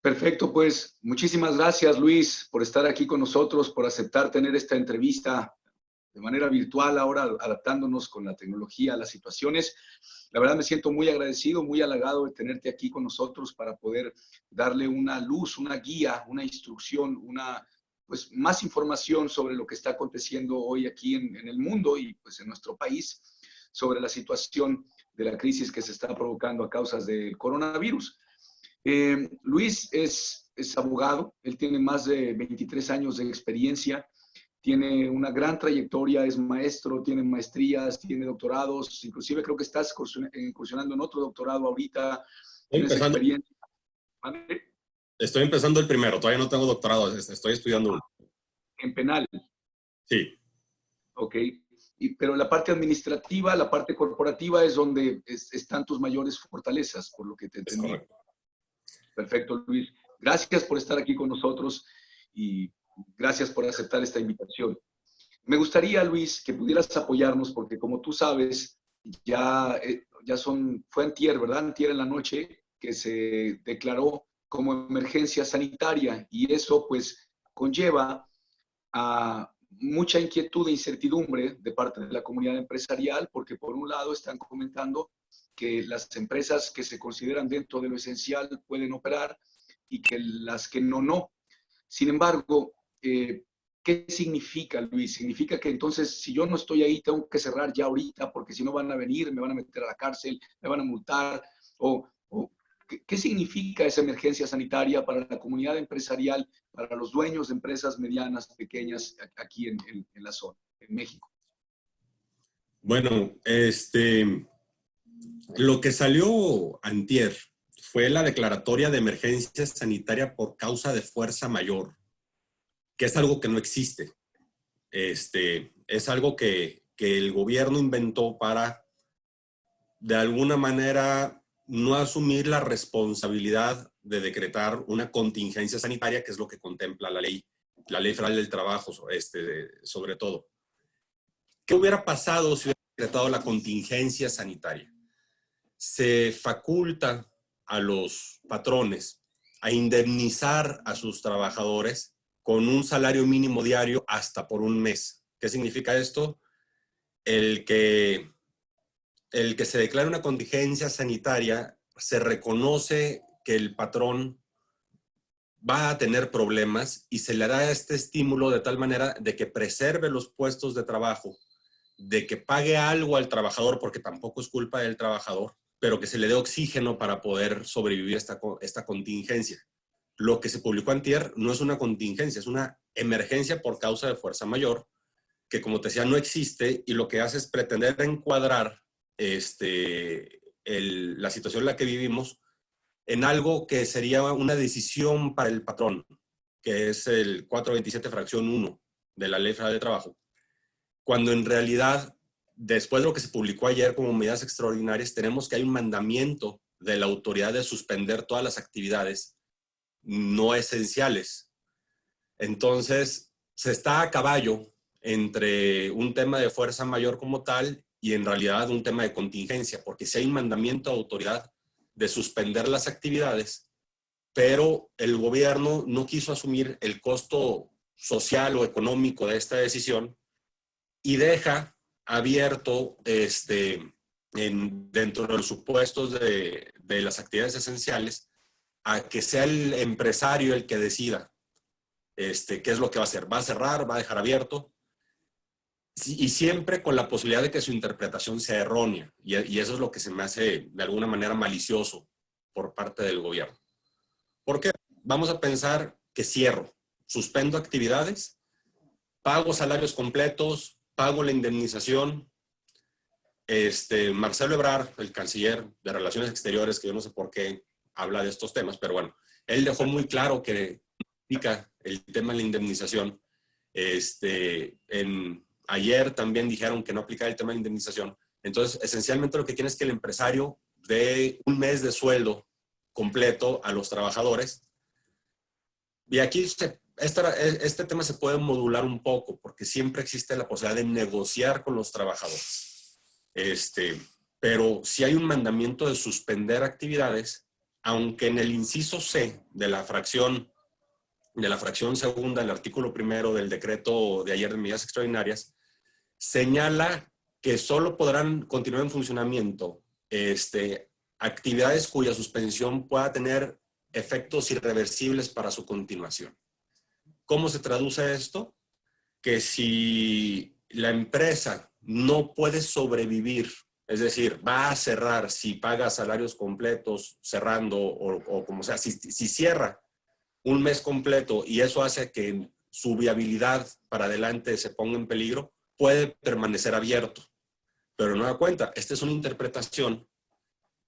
Perfecto, pues muchísimas gracias, Luis, por estar aquí con nosotros, por aceptar tener esta entrevista de manera virtual, ahora adaptándonos con la tecnología a las situaciones. La verdad me siento muy agradecido, muy halagado de tenerte aquí con nosotros para poder darle una luz, una guía, una instrucción, pues más información sobre lo que está aconteciendo hoy aquí en el mundo y pues en nuestro país sobre la situación de la crisis que se está provocando a causas del coronavirus. Luis es abogado, él tiene más de 23 años de experiencia, tiene una gran trayectoria, es maestro, tiene maestrías, tiene doctorados, inclusive creo que estás incursionando en otro doctorado ahorita, Estoy tienes empezando, experiencia. ¿Vale? estoy empezando el primero, todavía no tengo doctorado, estoy estudiando uno. En penal, Sí, ¿ok? Pero la parte administrativa, la parte corporativa es donde están tus mayores fortalezas, por lo que te es entendí. correcto. Perfecto, Luis. Gracias por estar aquí con nosotros y gracias por aceptar esta invitación. Me gustaría, Luis, que pudieras apoyarnos porque como tú sabes, fue antier, ¿verdad? Antier en la noche que se declaró como emergencia sanitaria y eso pues conlleva a mucha inquietud e incertidumbre de parte de la comunidad empresarial porque por un lado están comentando que las empresas que se consideran dentro de lo esencial pueden operar y que las que no, no. Sin embargo, ¿qué significa, Luis? Significa que entonces, si yo no estoy ahí, tengo que cerrar ya ahorita, porque si no van a venir, me van a meter a la cárcel, me van a multar. ¿Qué significa esa emergencia sanitaria para la comunidad empresarial, para los dueños de empresas medianas, pequeñas, aquí en la zona, en México? Bueno, lo que salió antier fue la declaratoria de emergencia sanitaria por causa de fuerza mayor, que es algo que no existe. Es algo que el gobierno inventó para, de alguna manera, no asumir la responsabilidad de decretar una contingencia sanitaria, que es lo que contempla la Ley Federal del Trabajo, sobre todo. ¿Qué hubiera pasado si hubiera decretado la contingencia sanitaria? Se faculta a los patrones a indemnizar a sus trabajadores con un salario mínimo diario hasta por un mes. ¿Qué significa esto? El que, el que se declare una contingencia sanitaria, se reconoce que el patrón va a tener problemas y se le da este estímulo de tal manera de que preserve los puestos de trabajo, de que pague algo al trabajador, porque tampoco es culpa del trabajador, pero que se le dé oxígeno para poder sobrevivir esta contingencia. Lo que se publicó antier no es una contingencia, es una emergencia por causa de fuerza mayor, que como te decía no existe y lo que hace es pretender encuadrar la situación en la que vivimos en algo que sería una decisión para el patrón, que es el 427 fracción 1 de la Ley Federal de Trabajo, cuando en realidad, después de lo que se publicó ayer como medidas extraordinarias, tenemos que hay un mandamiento de la autoridad de suspender todas las actividades no esenciales. Entonces, se está a caballo entre un tema de fuerza mayor como tal y en realidad un tema de contingencia, porque si hay un mandamiento de autoridad de suspender las actividades, pero el gobierno no quiso asumir el costo social o económico de esta decisión y deja abierto dentro de los supuestos de las actividades esenciales a que sea el empresario el que decida qué es lo que va a hacer. ¿Va a cerrar? ¿Va a dejar abierto? Y siempre con la posibilidad de que su interpretación sea errónea. Y eso es lo que se me hace de alguna manera malicioso por parte del gobierno. ¿Por qué? Vamos a pensar que cierro, suspendo actividades, pago salarios completos, pago la indemnización. Marcelo Ebrard, el canciller de Relaciones Exteriores, que yo no sé por qué habla de estos temas, pero bueno, él dejó muy claro que aplica el tema de la indemnización. Ayer también dijeron que no aplica el tema de la indemnización. Entonces, esencialmente lo que tiene es que el empresario dé un mes de sueldo completo a los trabajadores. Y aquí este tema se puede modular un poco, porque siempre existe la posibilidad de negociar con los trabajadores. Pero si hay un mandamiento de suspender actividades, aunque en el inciso C de la fracción segunda del artículo primero del decreto de ayer de medidas extraordinarias, señala que solo podrán continuar en funcionamiento actividades cuya suspensión pueda tener efectos irreversibles para su continuación. ¿Cómo se traduce esto? Que si la empresa no puede sobrevivir, es decir, va a cerrar si paga salarios completos cerrando o como sea, si cierra un mes completo y eso hace que su viabilidad para adelante se ponga en peligro, puede permanecer abierto. Pero no da cuenta, esta es una interpretación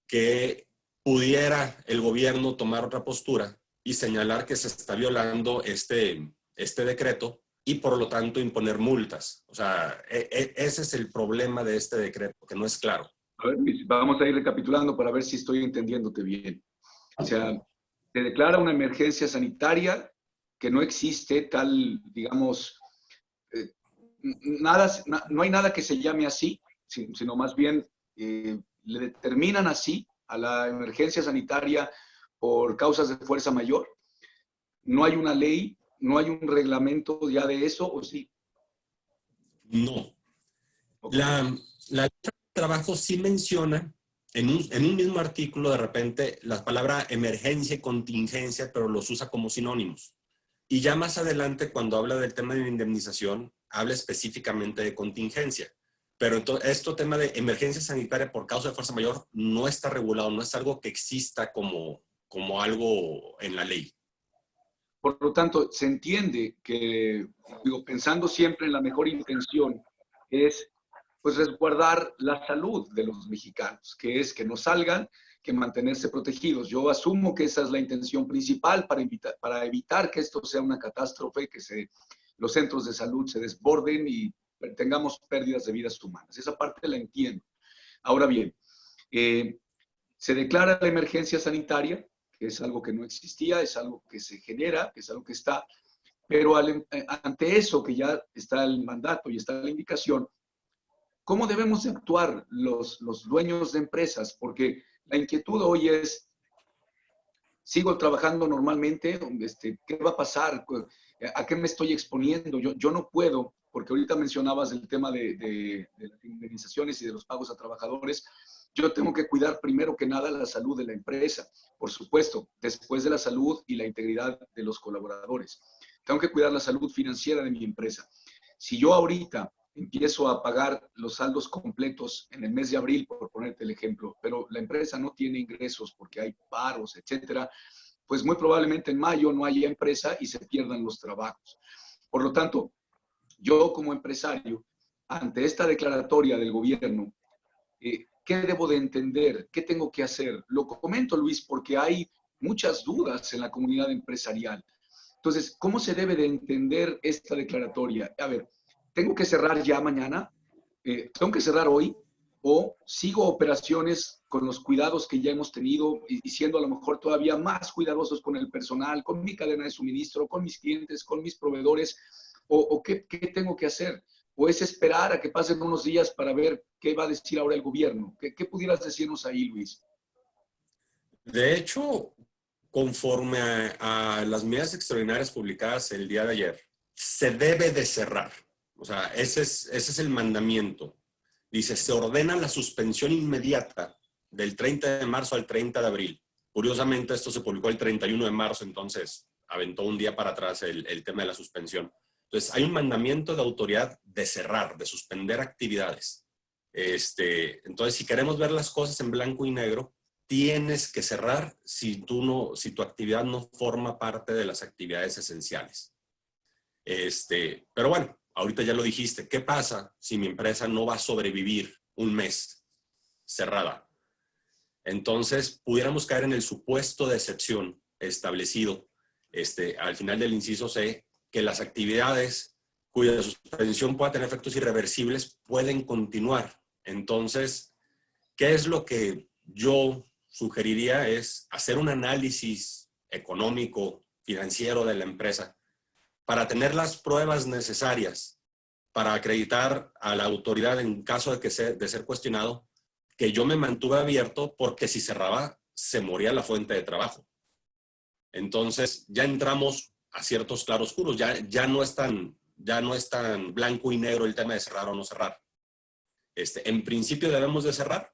que pudiera el gobierno tomar otra postura y señalar que se está violando este decreto y por lo tanto imponer multas. O sea, ese es el problema de este decreto, que no es claro. A ver, Luis, vamos a ir recapitulando para ver si estoy entendiéndote bien. O sea, se declara una emergencia sanitaria que no existe tal, digamos, no hay nada que se llame así, sino más bien le determinan así a la emergencia sanitaria por causas de fuerza mayor. No hay una ley, no hay un reglamento ya de eso, ¿o sí? No. Okay. La ley de trabajo sí menciona en un mismo artículo de repente la palabra emergencia y contingencia, pero los usa como sinónimos. Y ya más adelante, cuando habla del tema de la indemnización, habla específicamente de contingencia. Pero entonces, tema de emergencia sanitaria por causa de fuerza mayor no está regulado, no es algo que exista como algo en la ley. Por lo tanto, se entiende que, digo, pensando siempre en la mejor intención, es pues resguardar la salud de los mexicanos, que es que no salgan, que mantenerse protegidos. Yo asumo que esa es la intención principal para evitar que esto sea una catástrofe, que los centros de salud se desborden y tengamos pérdidas de vidas humanas. Esa parte la entiendo. Ahora bien, se declara la emergencia sanitaria, que es algo que no existía, es algo que se genera, que es algo que está, pero ante eso que ya está el mandato y está la indicación, ¿cómo debemos de actuar los dueños de empresas? Porque la inquietud hoy es, ¿sigo trabajando normalmente? ¿Qué va a pasar? ¿A qué me estoy exponiendo? Yo no puedo, porque ahorita mencionabas el tema de las indemnizaciones y de los pagos a trabajadores. Yo tengo que cuidar primero que nada la salud de la empresa, por supuesto, después de la salud y la integridad de los colaboradores. Tengo que cuidar la salud financiera de mi empresa. Si yo ahorita empiezo a pagar los saldos completos en el mes de abril, por ponerte el ejemplo, pero la empresa no tiene ingresos porque hay paros, etcétera, pues muy probablemente en mayo no haya empresa y se pierdan los trabajos. Por lo tanto, yo como empresario, ante esta declaratoria del gobierno, ¿qué debo de entender? ¿Qué tengo que hacer? Lo comento, Luis, porque hay muchas dudas en la comunidad empresarial. Entonces, ¿cómo se debe de entender esta declaratoria? A ver, ¿tengo que cerrar ya mañana? ¿Tengo que cerrar hoy? ¿O sigo operaciones con los cuidados que ya hemos tenido y siendo a lo mejor todavía más cuidadosos con el personal, con mi cadena de suministro, con mis clientes, con mis proveedores? ¿O qué tengo que hacer? ¿O es esperar a que pasen unos días para ver qué va a decir ahora el gobierno? ¿Qué pudieras decirnos ahí, Luis? De hecho, conforme a las medidas extraordinarias publicadas el día de ayer, se debe de cerrar. O sea, ese es el mandamiento. Dice, se ordena la suspensión inmediata del 30 de marzo al 30 de abril. Curiosamente, esto se publicó el 31 de marzo, entonces aventó un día para atrás el tema de la suspensión. Entonces, hay un mandamiento de autoridad de cerrar, de suspender actividades. Entonces, si queremos ver las cosas en blanco y negro, tienes que cerrar si tu actividad no forma parte de las actividades esenciales. Pero bueno, ahorita ya lo dijiste, ¿qué pasa si mi empresa no va a sobrevivir un mes cerrada? Entonces, pudiéramos caer en el supuesto de excepción establecido al final del inciso C, que las actividades cuya suspensión pueda tener efectos irreversibles pueden continuar. Entonces, ¿qué es lo que yo sugeriría? Es hacer un análisis económico, financiero de la empresa para tener las pruebas necesarias para acreditar a la autoridad en caso de ser cuestionado que yo me mantuve abierto porque si cerraba se moría la fuente de trabajo. Entonces ya entramos a ciertos claroscuros, ya no es tan blanco y negro el tema de cerrar o no cerrar. En principio debemos de cerrar.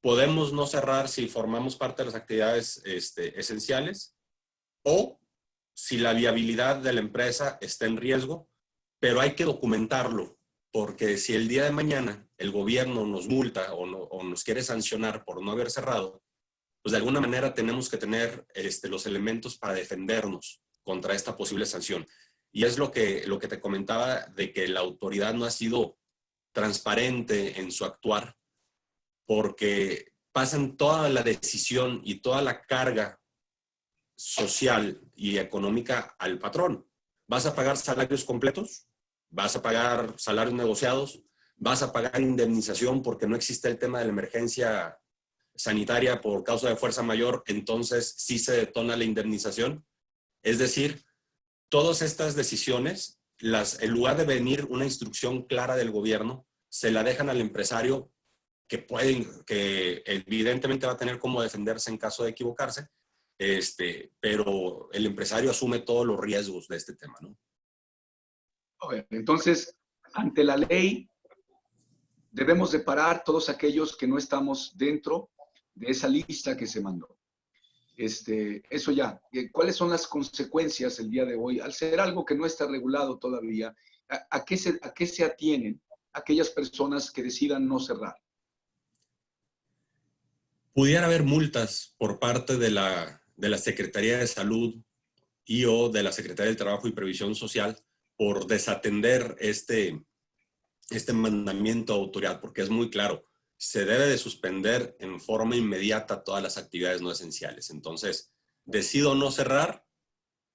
Podemos no cerrar si formamos parte de las actividades esenciales o si la viabilidad de la empresa está en riesgo, pero hay que documentarlo, porque si el día de mañana el gobierno nos multa o nos quiere sancionar por no haber cerrado, pues de alguna manera tenemos que tener los elementos para defendernos contra esta posible sanción. Y es lo que te comentaba de que la autoridad no ha sido transparente en su actuar, porque pasan toda la decisión y toda la carga social y económica al patrón. ¿Vas a pagar salarios completos? ¿Vas a pagar salarios negociados? ¿Vas a pagar indemnización porque no existe el tema de la emergencia sanitaria por causa de fuerza mayor? Entonces sí se detona la indemnización. Es decir, todas estas decisiones, en lugar de venir una instrucción clara del gobierno, se la dejan al empresario que evidentemente va a tener cómo defenderse en caso de equivocarse, pero el empresario asume todos los riesgos de este tema, ¿no? Entonces, ante la ley, debemos de parar todos aquellos que no estamos dentro de esa lista que se mandó. Eso ya. ¿Cuáles son las consecuencias el día de hoy? Al ser algo que no está regulado todavía, ¿a qué se atienen aquellas personas que decidan no cerrar? Pudiera haber multas por parte de la Secretaría de Salud o de la Secretaría del Trabajo y Previsión Social por desatender este mandamiento de autoridad, porque es muy claro, se debe de suspender en forma inmediata todas las actividades no esenciales. Entonces, decido no cerrar,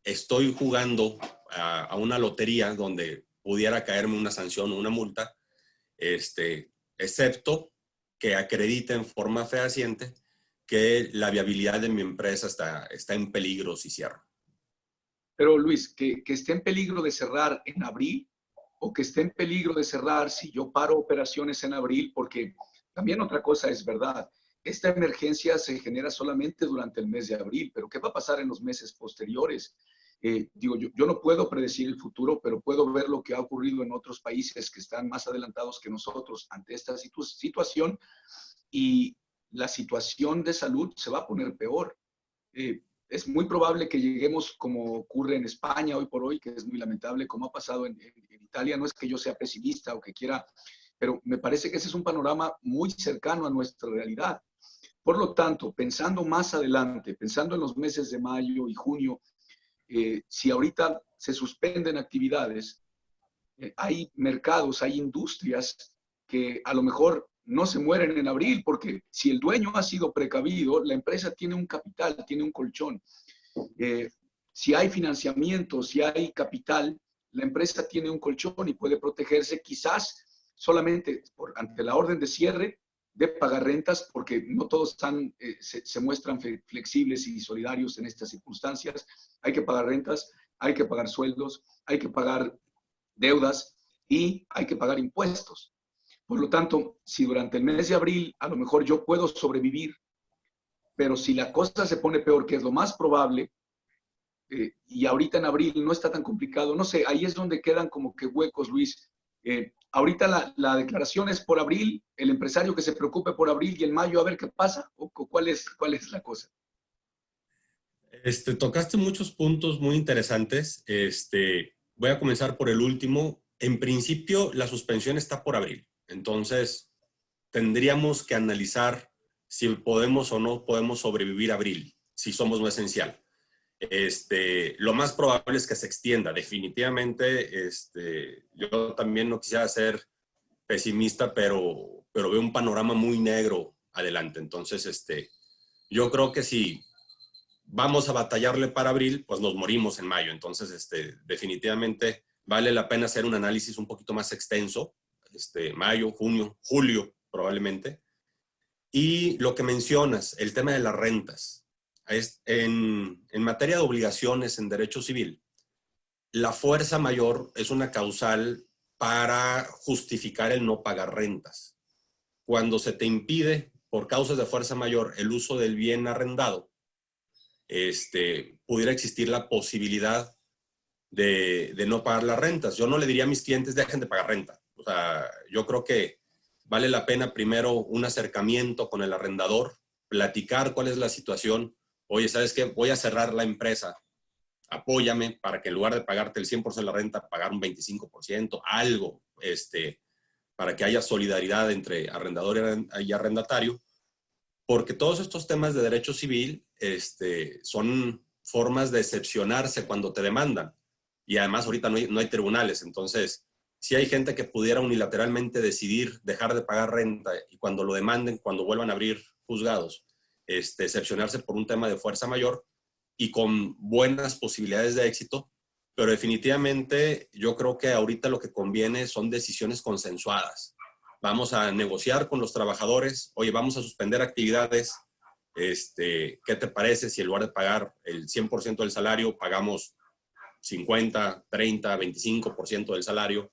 estoy jugando a una lotería donde pudiera caerme una sanción o una multa, excepto que acredite en forma fehaciente que la viabilidad de mi empresa está en peligro si cierro. Pero Luis, que esté en peligro de cerrar en abril o que esté en peligro de cerrar si yo paro operaciones en abril, porque también otra cosa es verdad, esta emergencia se genera solamente durante el mes de abril, pero ¿qué va a pasar en los meses posteriores? Yo no puedo predecir el futuro, pero puedo ver lo que ha ocurrido en otros países que están más adelantados que nosotros ante esta situación y la situación de salud se va a poner peor. Es muy probable que lleguemos como ocurre en España hoy por hoy, que es muy lamentable, como ha pasado en Italia. No es que yo sea pesimista o que quiera, pero me parece que ese es un panorama muy cercano a nuestra realidad. Por lo tanto, pensando más adelante, pensando en los meses de mayo y junio, si ahorita se suspenden actividades, hay mercados, hay industrias que a lo mejor no se mueren en abril, porque si el dueño ha sido precavido, la empresa tiene un capital, tiene un colchón. Si hay financiamiento, si hay capital, la empresa tiene un colchón y puede protegerse quizás solamente ante la orden de cierre de pagar rentas, porque no todos se muestran flexibles y solidarios en estas circunstancias. Hay que pagar rentas, hay que pagar sueldos, hay que pagar deudas y hay que pagar impuestos. Por lo tanto, si durante el mes de abril a lo mejor yo puedo sobrevivir, pero si la cosa se pone peor, que es lo más probable, y ahorita en abril no está tan complicado, no sé, ahí es donde quedan como que huecos, Luis. Ahorita la declaración es por abril, el empresario que se preocupe por abril y en mayo a ver qué pasa, o cuál es la cosa. Tocaste muchos puntos muy interesantes. Voy a comenzar por el último. En principio, la suspensión está por abril. Entonces, tendríamos que analizar si podemos o no podemos sobrevivir a abril, si somos no esencial. Lo más probable es que se extienda. Definitivamente, yo también no quisiera ser pesimista, pero veo un panorama muy negro adelante. Entonces, yo creo que si vamos a batallarle para abril, pues nos morimos en mayo. Entonces, definitivamente vale la pena hacer un análisis un poquito más extenso, mayo, junio, julio probablemente. Y lo que mencionas, el tema de las rentas. En materia de obligaciones en derecho civil, la fuerza mayor es una causal para justificar el no pagar rentas. Cuando se te impide por causas de fuerza mayor el uso del bien arrendado, pudiera existir la posibilidad de no pagar las rentas. Yo no le diría a mis clientes, dejen de pagar renta. O sea, yo creo que vale la pena primero un acercamiento con el arrendador, platicar cuál es la situación. Oye, ¿sabes qué? Voy a cerrar la empresa. Apóyame para que en lugar de pagarte el 100% de la renta, pagar un 25%, algo, para que haya solidaridad entre arrendador y arrendatario. Porque todos estos temas de derecho civil son formas de excepcionarse cuando te demandan. Y además ahorita no hay tribunales. Entonces, si hay gente que pudiera unilateralmente decidir dejar de pagar renta y cuando lo demanden, cuando vuelvan a abrir juzgados, excepcionarse por un tema de fuerza mayor y con buenas posibilidades de éxito. Pero definitivamente yo creo que ahorita lo que conviene son decisiones consensuadas. Vamos a negociar con los trabajadores, oye, vamos a suspender actividades, ¿qué te parece si en lugar de pagar el 100% del salario, pagamos 50, 30, 25% del salario?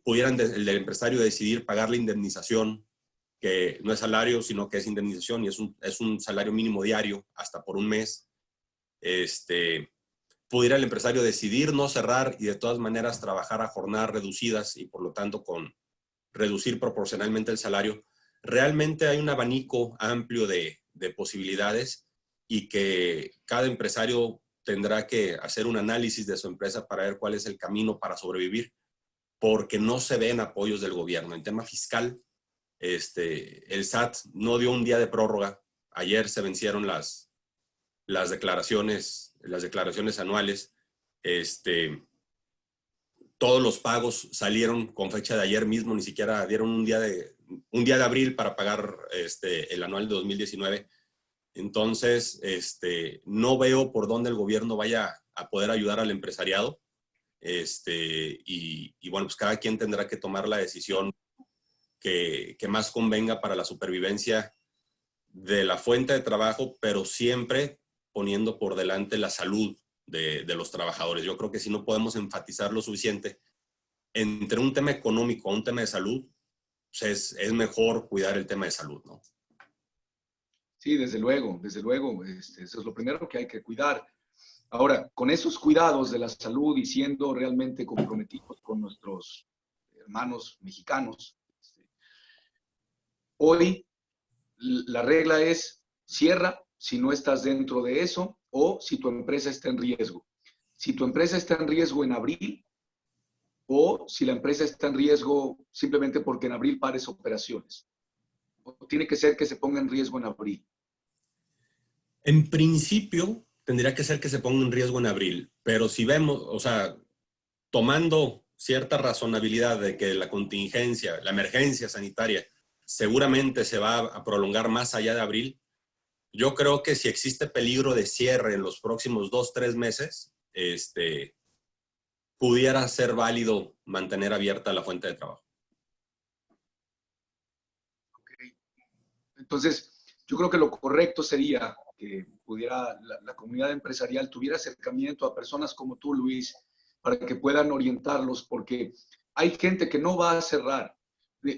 Pudieran el empresario decidir pagar la indemnización, que no es salario, sino que es indemnización y es un salario mínimo diario hasta por un mes. Pudiera el empresario decidir no cerrar y de todas maneras trabajar a jornadas reducidas y por lo tanto con reducir proporcionalmente el salario. Realmente hay un abanico amplio de posibilidades y que cada empresario tendrá que hacer un análisis de su empresa para ver cuál es el camino para sobrevivir, porque no se ven apoyos del gobierno. En tema fiscal, el SAT no dio un día de prórroga. Ayer se vencieron las declaraciones anuales. Todos los pagos salieron con fecha de ayer mismo, ni siquiera dieron un día de abril para pagar el anual de 2019. Entonces, no veo por dónde el gobierno vaya a poder ayudar al empresariado. Y bueno, pues cada quien tendrá que tomar la decisión que más convenga para la supervivencia de la fuente de trabajo, pero siempre poniendo por delante la salud de los trabajadores. Yo creo que si no podemos enfatizar lo suficiente entre un tema económico a un tema de salud, pues es mejor cuidar el tema de salud, ¿no? Sí, desde luego, desde luego. Eso es lo primero que hay que cuidar. Ahora, con esos cuidados de la salud y siendo realmente comprometidos con nuestros hermanos mexicanos, hoy la regla es cierra si no estás dentro de eso o si tu empresa está en riesgo. Si tu empresa está en riesgo en abril o si la empresa está en riesgo simplemente porque en abril pares operaciones. O tiene que ser que se ponga en riesgo en abril. En principio, tendría que ser que se ponga en riesgo en abril, pero si vemos, o sea, tomando cierta razonabilidad de que la contingencia, la emergencia sanitaria, seguramente se va a prolongar más allá de abril, yo creo que si existe peligro de cierre en los próximos 2-3 meses, pudiera ser válido mantener abierta la fuente de trabajo. Okay. Entonces, yo creo que lo correcto sería que pudiera la comunidad empresarial tuviera acercamiento a personas como tú, Luis, para que puedan orientarlos, porque hay gente que no va a cerrar,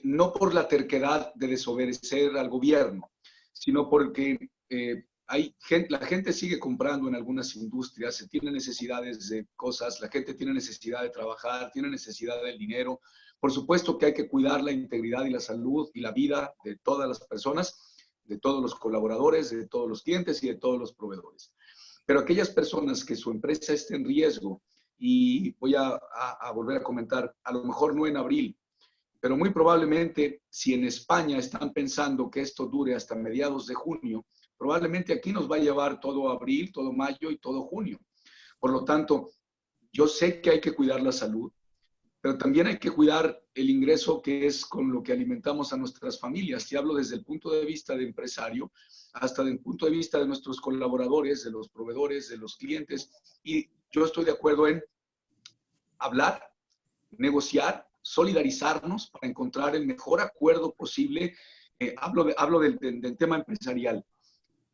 no por la terquedad de desobedecer al gobierno, sino porque la gente sigue comprando en algunas industrias, se tiene necesidades de cosas, la gente tiene necesidad de trabajar, tiene necesidad del dinero. Por supuesto que hay que cuidar la integridad y la salud y la vida de todas las personas, de todos los colaboradores, de todos los clientes y de todos los proveedores. Pero aquellas personas que su empresa esté en riesgo, y voy a volver a comentar, a lo mejor no en abril, pero muy probablemente si en España están pensando que esto dure hasta mediados de junio, probablemente aquí nos va a llevar todo abril, todo mayo y todo junio. Por lo tanto, yo sé que hay que cuidar la salud, pero también hay que cuidar el ingreso que es con lo que alimentamos a nuestras familias. Y hablo desde el punto de vista de empresario hasta desde el punto de vista de nuestros colaboradores, de los proveedores, de los clientes. Y yo estoy de acuerdo en hablar, negociar, solidarizarnos para encontrar el mejor acuerdo posible. Hablo del tema empresarial,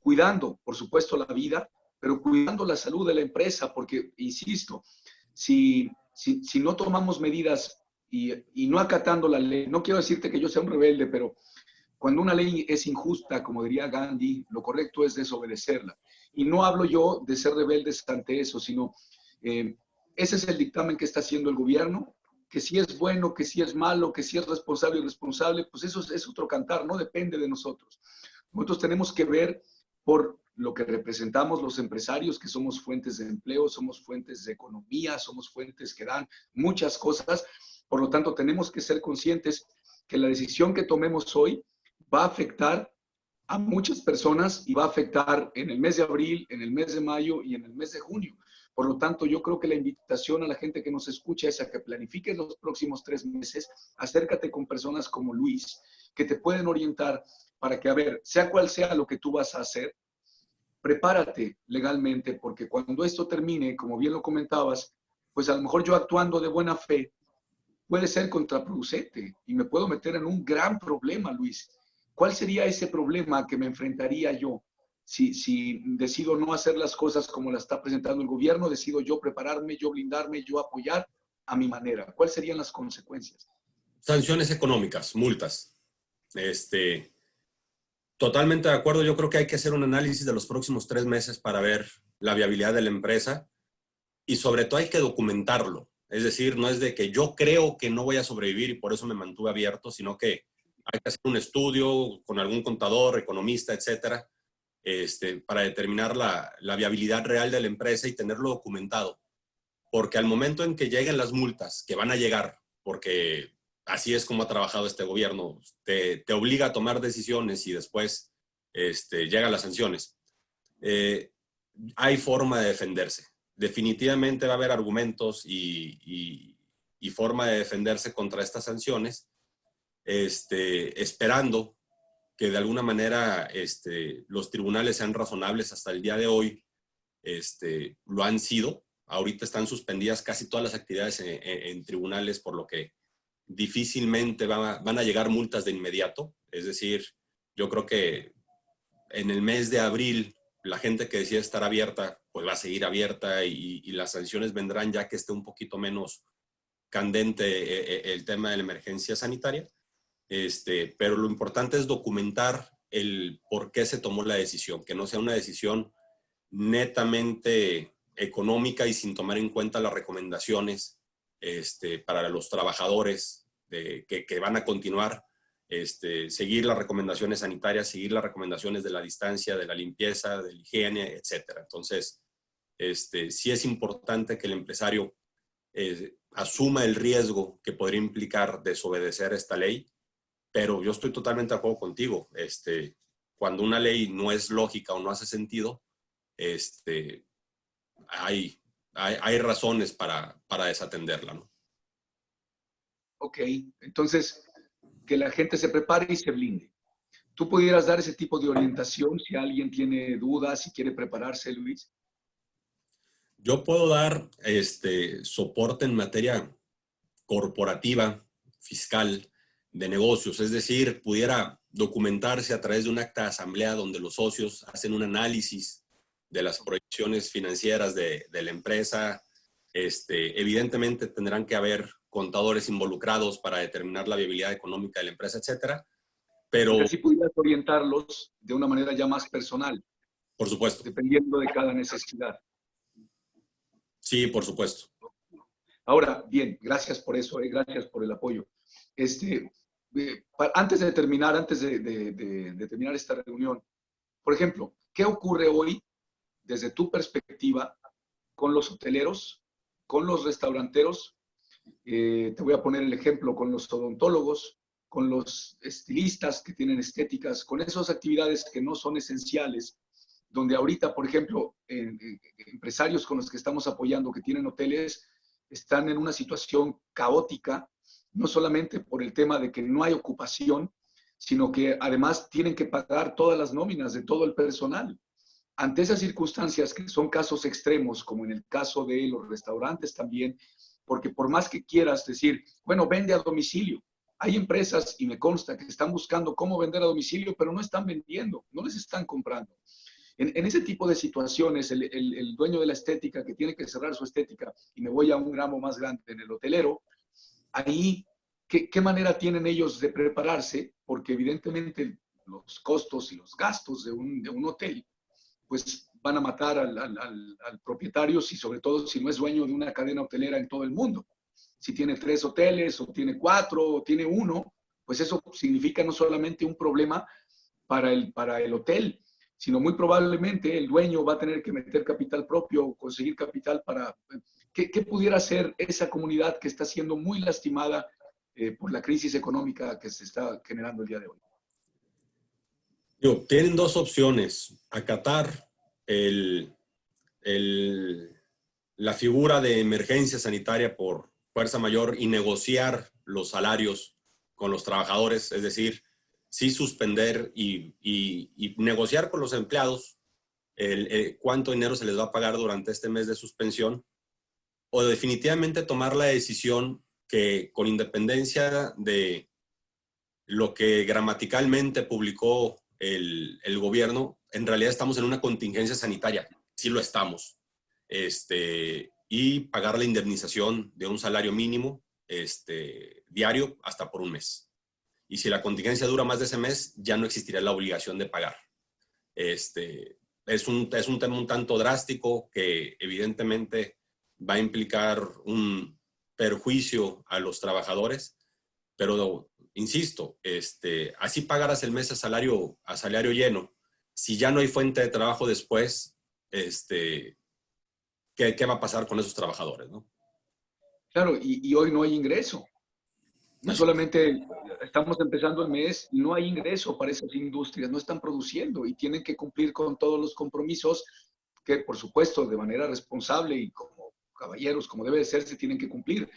cuidando, por supuesto, la vida, pero cuidando la salud de la empresa, porque, insisto, si no tomamos medidas y no acatando la ley, no quiero decirte que yo sea un rebelde, pero Cuando una ley es injusta, como diría Gandhi, lo correcto es desobedecerla. Y no hablo yo de ser rebeldes ante eso, sino ese es el dictamen que está haciendo el gobierno, que si es bueno, que si es malo, que si es responsable o irresponsable, pues eso es otro cantar, no depende de nosotros. Nosotros tenemos que ver por lo que representamos los empresarios, que somos fuentes de empleo, somos fuentes de economía, somos fuentes que dan muchas cosas. Por lo tanto, tenemos que ser conscientes que la decisión que tomemos hoy va a afectar a muchas personas y va a afectar en el mes de abril, en el mes de mayo y en el mes de junio. Por lo tanto, yo creo que la invitación a la gente que nos escucha es a que planifiques los próximos 3 meses, acércate con personas como Luis, que te pueden orientar para que, a ver, sea cual sea lo que tú vas a hacer, prepárate legalmente, porque cuando esto termine, como bien lo comentabas, pues a lo mejor yo actuando de buena fe puede ser contraproducente y me puedo meter en un gran problema, Luis. ¿Cuál sería ese problema que me enfrentaría yo si decido no hacer las cosas como las está presentando el gobierno, decido yo prepararme, yo blindarme, yo apoyar a mi manera? ¿Cuáles serían las consecuencias? Sanciones económicas, multas. Totalmente de acuerdo. Yo creo que hay que hacer un análisis de los próximos 3 meses para ver la viabilidad de la empresa y sobre todo hay que documentarlo. Es decir, no es de que yo creo que no voy a sobrevivir y por eso me mantuve abierto, sino que hay que hacer un estudio con algún contador, economista, etcétera, para determinar la viabilidad real de la empresa y tenerlo documentado. Porque al momento en que lleguen las multas, que van a llegar, porque así es como ha trabajado este gobierno, te obliga a tomar decisiones y después llegan las sanciones. Hay forma de defenderse. Definitivamente va a haber argumentos y forma de defenderse contra estas sanciones, esperando que de alguna manera los tribunales sean razonables. Hasta el día de hoy lo han sido. Ahorita están suspendidas casi todas las actividades en tribunales, por lo que difícilmente van a llegar multas de inmediato. Es decir, yo creo que en el mes de abril la gente que decide estar abierta pues va a seguir abierta y las sanciones vendrán ya que esté un poquito menos candente el tema de la emergencia sanitaria. Pero lo importante es documentar el por qué se tomó la decisión, que no sea una decisión netamente económica y sin tomar en cuenta las recomendaciones para los trabajadores que van a continuar, seguir las recomendaciones sanitarias, seguir las recomendaciones de la distancia, de la limpieza, de la higiene, etcétera. Entonces, sí es importante que el empresario asuma el riesgo que podría implicar desobedecer esta ley, pero yo estoy totalmente de acuerdo contigo. Cuando una ley no es lógica o no hace sentido, hay razones para desatenderla, ¿no? Ok, entonces que la gente se prepare y se blinde. ¿Tú pudieras dar ese tipo de orientación si alguien tiene dudas, si quiere prepararse, Luis? Yo puedo dar soporte en materia corporativa, fiscal, de negocios, es decir, pudiera documentarse a través de un acta de asamblea donde los socios hacen un análisis de las proyecciones financieras de la empresa. Evidentemente tendrán que haber contadores involucrados para determinar la viabilidad económica de la empresa, etcétera. Pero, porque así pudieras orientarlos de una manera ya más personal, por supuesto. dependiendo de cada necesidad. Sí, por supuesto. Ahora, bien, gracias por eso, gracias por el apoyo. Antes de terminar, de terminar esta reunión, por ejemplo, ¿qué ocurre hoy desde tu perspectiva con los hoteleros, con los restauranteros? Te voy a poner el ejemplo con los odontólogos, con los estilistas que tienen estéticas, con esas actividades que no son esenciales, donde ahorita, por ejemplo, empresarios con los que estamos apoyando que tienen hoteles están en una situación caótica, no solamente por el tema de que no hay ocupación, sino que además tienen que pagar todas las nóminas de todo el personal. Ante esas circunstancias que son casos extremos, como en el caso de los restaurantes también, porque por más que quieras decir, bueno, vende a domicilio, hay empresas, y me consta, que están buscando cómo vender a domicilio, pero no están vendiendo, no les están comprando. En ese tipo de situaciones, el dueño de la estética que tiene que cerrar su estética, y me voy a un gramo más grande, en el hotelero, ahí, ¿qué manera tienen ellos de prepararse? Porque evidentemente los costos y los gastos de un hotel, pues van a matar al propietario, si sobre todo si no es dueño de una cadena hotelera en todo el mundo. Si tiene 3 hoteles, o tiene 4, o tiene 1, pues eso significa no solamente un problema para el hotel, sino muy probablemente el dueño va a tener que meter capital propio o conseguir capital para... ¿Qué pudiera hacer esa comunidad que está siendo muy lastimada por la crisis económica que se está generando el día de hoy? Tienen dos opciones: acatar el, la figura de emergencia sanitaria por fuerza mayor y negociar los salarios con los trabajadores, es decir, sí suspender y negociar con los empleados cuánto dinero se les va a pagar durante este mes de suspensión, o definitivamente tomar la decisión que, con independencia de lo que gramaticalmente publicó el gobierno, en realidad estamos en una contingencia sanitaria, sí lo estamos, y pagar la indemnización de un salario mínimo diario hasta por un mes. Y si la contingencia dura más de ese mes, ya no existiría la obligación de pagar. Es un tema un tanto drástico que evidentemente va a implicar un perjuicio a los trabajadores, pero insisto, así pagaras el mes a salario lleno. Si ya no hay fuente de trabajo después, ¿qué va a pasar con esos trabajadores, no? Claro, y hoy no hay ingreso. No Así es. solamente estamos empezando el mes, no hay ingreso para esas industrias, no están produciendo y tienen que cumplir con todos los compromisos que, por supuesto, de manera responsable y como caballeros, como debe de ser, se tienen que cumplir.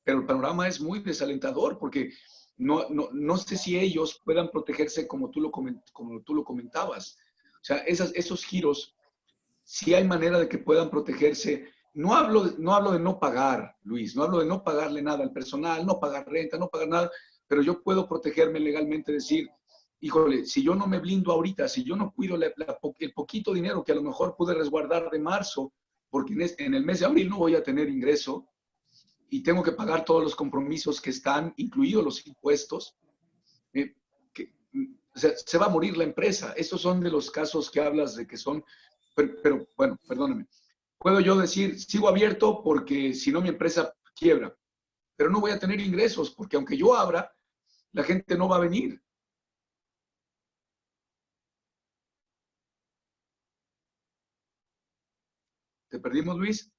Pero el panorama es muy desalentador porque no sé si ellos puedan protegerse como tú lo comentabas. O sea, esos giros, si hay manera de que puedan protegerse. No hablo de no pagar, Luis, no hablo de no pagarle nada al personal, no pagar renta, no pagar nada, pero yo puedo protegerme legalmente, decir, híjole, si yo no me blindo ahorita, si yo no cuido el poquito dinero que a lo mejor pude resguardar de marzo, porque en el mes de abril no voy a tener ingreso y tengo que pagar todos los compromisos que están, incluidos los impuestos, eh, que, o sea, se va a morir la empresa. Estos son de los casos que hablas de que son, pero bueno, perdóname. Puedo yo decir, sigo abierto porque si no mi empresa quiebra, pero no voy a tener ingresos porque aunque yo abra, la gente no va a venir. ¿Te perdimos, Luis?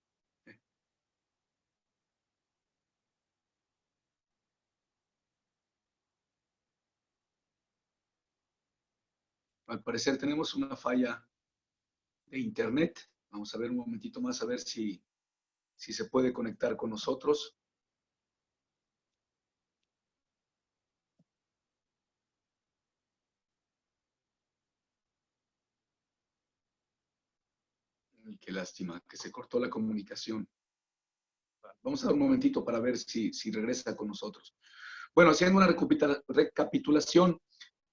Al parecer tenemos una falla de internet. Vamos a ver un momentito más a ver si se puede conectar con nosotros. Y qué lástima que se cortó la comunicación. Vamos a dar un momentito para ver si regresa con nosotros. Bueno, haciendo una recapitulación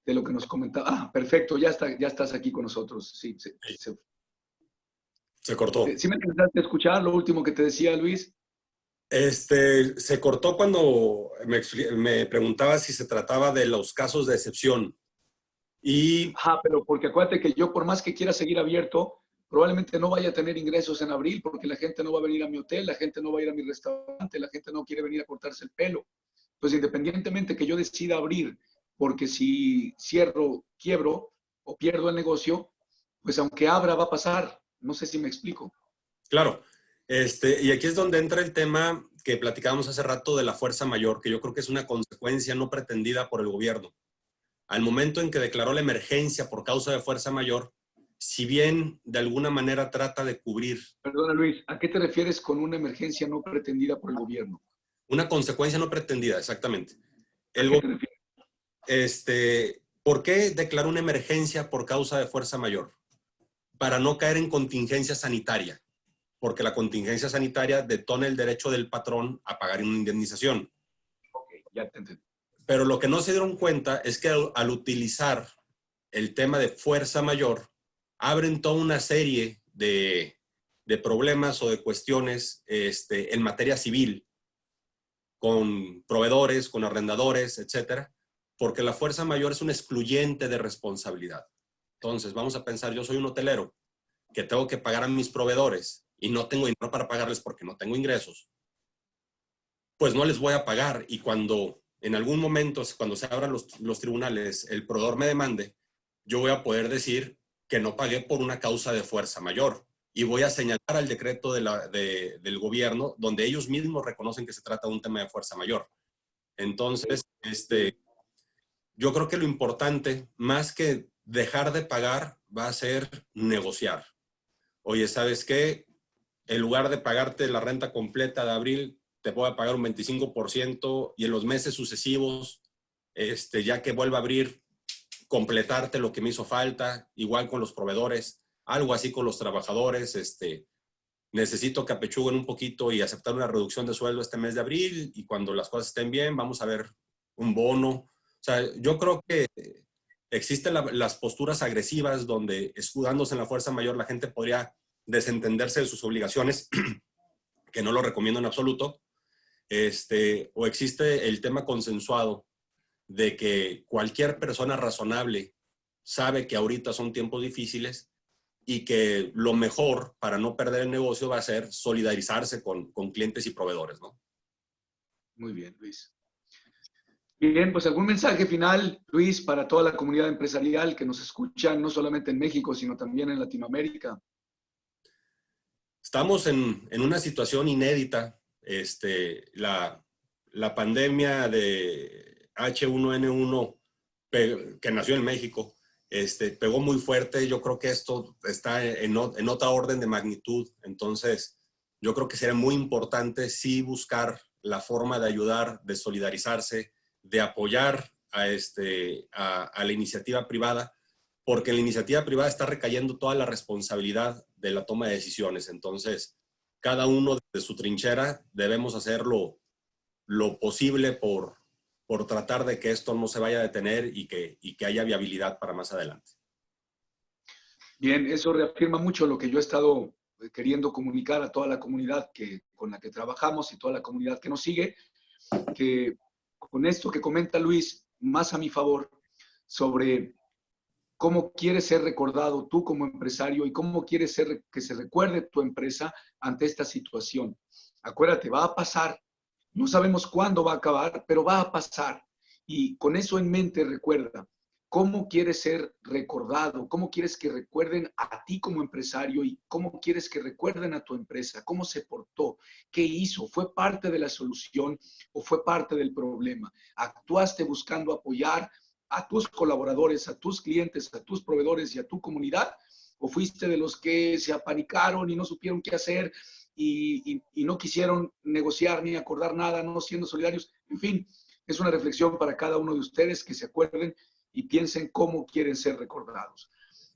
de lo que nos comentaba. Ah, perfecto, ya estás aquí con nosotros. Sí, Se cortó. ¿sí me alcanzaste a escuchar lo último que te decía, Luis? Se cortó cuando me preguntaba si se trataba de los casos de excepción. Y Ajá, pero porque acuérdate que yo por más que quiera seguir abierto, probablemente no vaya a tener ingresos en abril porque la gente no va a venir a mi hotel, la gente no va a ir a mi restaurante, la gente no quiere venir a cortarse el pelo. Pues independientemente que yo decida abrir, porque si cierro, quiebro o pierdo el negocio, pues aunque abra va a pasar. No sé si me explico. claro, y aquí es donde entra el tema que platicábamos hace rato de la fuerza mayor, que yo creo que es una consecuencia no pretendida por el gobierno. Al momento en que declaró la emergencia por causa de fuerza mayor, si bien de alguna manera trata de cubrir Perdona, Luis, ¿a qué te refieres con una emergencia no pretendida por el gobierno? una consecuencia no pretendida, exactamente. ¿A qué te refieres? ¿Por qué declaró una emergencia por causa de fuerza mayor? Para no caer en contingencia sanitaria, porque la contingencia sanitaria detona el derecho del patrón a pagar una indemnización. Ok, ya te entendí. Pero lo que no se dieron cuenta es que al utilizar el tema de fuerza mayor, abren toda una serie de problemas o de cuestiones en materia civil con proveedores, con arrendadores, etcétera, porque la fuerza mayor es un excluyente de responsabilidad. Entonces, vamos a pensar, yo soy un hotelero que tengo que pagar a mis proveedores y no tengo dinero para pagarles porque no tengo ingresos, pues no les voy a pagar. Y cuando en algún momento, cuando se abran los tribunales, el proveedor me demande, yo voy a poder decir que no pagué por una causa de fuerza mayor. Y voy a señalar al decreto del gobierno donde ellos mismos reconocen que se trata de un tema de fuerza mayor. Entonces, yo creo que lo importante, más que dejar de pagar, va a ser negociar. Oye, ¿sabes qué? En lugar de pagarte la renta completa de abril, te voy a pagar un 25% y en los meses sucesivos, ya que vuelva a abrir, completarte lo que me hizo falta, igual con los proveedores, algo así con los trabajadores, necesito que apechuguen un poquito y aceptar una reducción de sueldo este mes de abril y cuando las cosas estén bien, vamos a ver un bono. O sea, yo creo que existen las posturas agresivas donde, escudándose en la fuerza mayor, la gente podría desentenderse de sus obligaciones, que no lo recomiendo en absoluto, o existe el tema consensuado de que cualquier persona razonable sabe que ahorita son tiempos difíciles y que lo mejor para no perder el negocio va a ser solidarizarse con clientes y proveedores, ¿no? Muy bien, Luis. Bien, pues algún mensaje final, Luis, para toda la comunidad empresarial que nos escucha, no solamente en México, sino también en Latinoamérica. Estamos en una situación inédita. La pandemia de H1N1 que nació en México, pegó muy fuerte. Yo creo que esto está en otra orden de magnitud. Entonces, yo creo que sería muy importante sí buscar la forma de ayudar, de solidarizarse, de apoyar a la iniciativa privada, porque en la iniciativa privada está recayendo toda la responsabilidad de la toma de decisiones. Entonces, cada uno de su trinchera debemos hacer lo posible por tratar de que esto no se vaya a detener y que haya viabilidad para más adelante. Bien, eso reafirma mucho lo que yo he estado queriendo comunicar a toda la comunidad con la que trabajamos y toda la comunidad que nos sigue, que con esto que comenta Luis, más a mi favor, sobre cómo quieres ser recordado tú como empresario y cómo quieres que se recuerde tu empresa ante esta situación. Acuérdate, va a pasar. No sabemos cuándo va a acabar, pero va a pasar. Y con eso en mente, recuerda, ¿cómo quieres ser recordado? ¿Cómo quieres que recuerden a ti como empresario? ¿Y cómo quieres que recuerden a tu empresa? ¿Cómo se portó? ¿Qué hizo? ¿Fue parte de la solución o fue parte del problema? ¿Actuaste buscando apoyar a tus colaboradores, a tus clientes, a tus proveedores y a tu comunidad? ¿O fuiste de los que se apanicaron y no supieron qué hacer y no quisieron negociar ni acordar nada, no siendo solidarios? En fin, es una reflexión para cada uno de ustedes, que se acuerden y piensen cómo quieren ser recordados.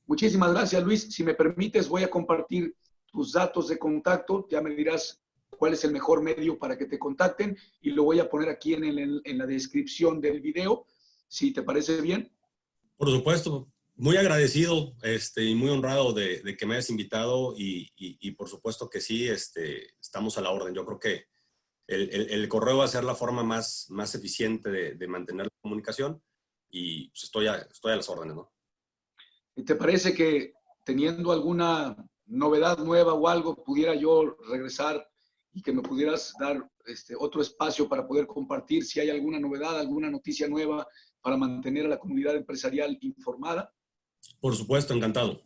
Muchísimas gracias, Luis. Si me permites, voy a compartir tus datos de contacto. Ya me dirás cuál es el mejor medio para que te contacten y lo voy a poner aquí en la descripción del video, si te parece bien. Por supuesto, muy agradecido y muy honrado de que me hayas invitado y por supuesto que sí, estamos a la orden. Yo creo que el correo va a ser la forma más eficiente de mantener la comunicación y pues estoy a las órdenes, ¿no? ¿Y te parece que teniendo alguna novedad nueva o algo, pudiera yo regresar y que me pudieras dar otro espacio para poder compartir si hay alguna novedad, alguna noticia nueva para mantener a la comunidad empresarial informada? Por supuesto, encantado.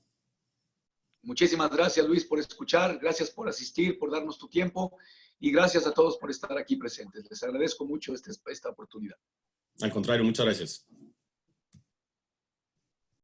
Muchísimas gracias, Luis, por escuchar, gracias por asistir, por darnos tu tiempo y gracias a todos por estar aquí presentes. Les agradezco mucho esta oportunidad. Al contrario, muchas gracias.